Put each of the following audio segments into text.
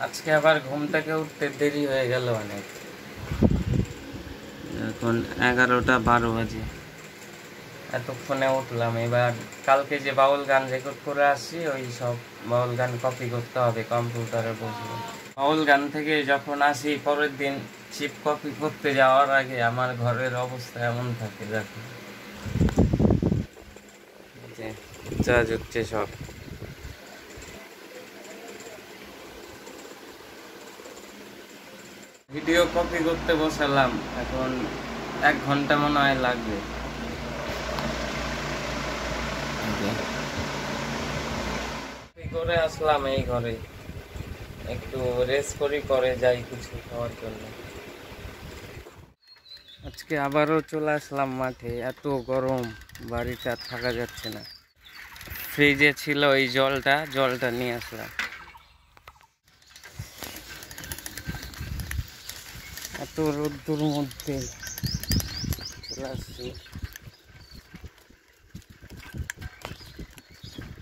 আজকে আবার ঘুম থেকে উঠতে দেরি হয়ে গেল অনেক। এখন 11টা 12 বাজে, এতক্ষণে উঠলাম। এবার কালকে যে বাউল গান রেকর্ড করে আসছি, ওই সব বাউল গান কপি করতে হবে কম্পিউটারে বসে। বাউল গান থেকে যখন আসি পরের দিন চিপ কপি করতে যাওয়ার আগে আমার ঘরের অবস্থা এমন থাকে, দেখো যা হচ্ছে সব। ভিডিও কপি করতে বসালাম, এখন 1 ঘন্টা মনে হয় লাগবে। করে আসলাম এই ঘরে, একটু রেস্ট করি, করে যাই কিছু খাওয়ার জন্য। আজকে আবারও চলে আসলাম মাঠে, এত গরম বাড়িতে আর থাকা যাচ্ছে না। ফ্রিজে ছিল এই জলটা নিয়ে আসলাম। এত রোদ্দুর মধ্যে চলে আসছি।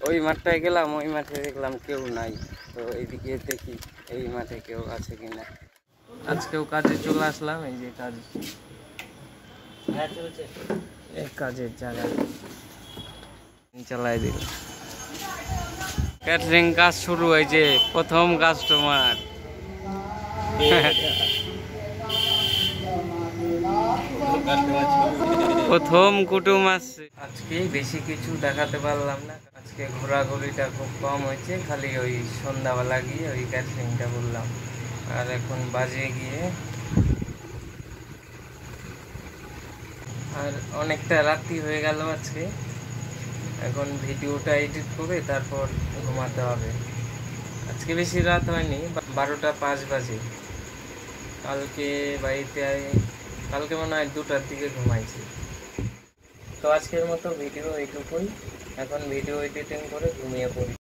ওই মাঠটায় গেলাম, ওই মাঠে দেখলাম কেউ নাই, তো এইদিকে দেখি এই মাঠে কেউ আছে কিনা। আজকেও কাজে চলে আসলাম, এই যে কাজ চলছে, এই কাজের জায়গায় চালাই দিল। ক্যাটারিং কাজ শুরু হয়েছে, প্রথম কাস্টমার। প্রথম কুটুম আসছে। আজকে বেশি কিছু দেখাতে পারলাম না, আজকে ঘোরাঘুরিটা খুব কম হয়েছে, খালি ওই সন্ধ্যাবেলা গিয়ে ওই ক্যাটারিংটা করলাম। আর এখন বাজে গিয়ে আর অনেকটা রাত্রি হয়ে গেল আজকে। এখন ভিডিওটা এডিট করে তারপর ঘুমাতে হবে। আজকে বেশি রাত হয়নি, 12টা 5 বাজে। কালকে বাড়িতে কালকে মনে হয় 2টার দিকে ঘুমাইছি। তো আজকের মতো ভিডিও এইটুকুই, এখন ভিডিও এডিটিং করে ঘুমিয়ে পড়ি।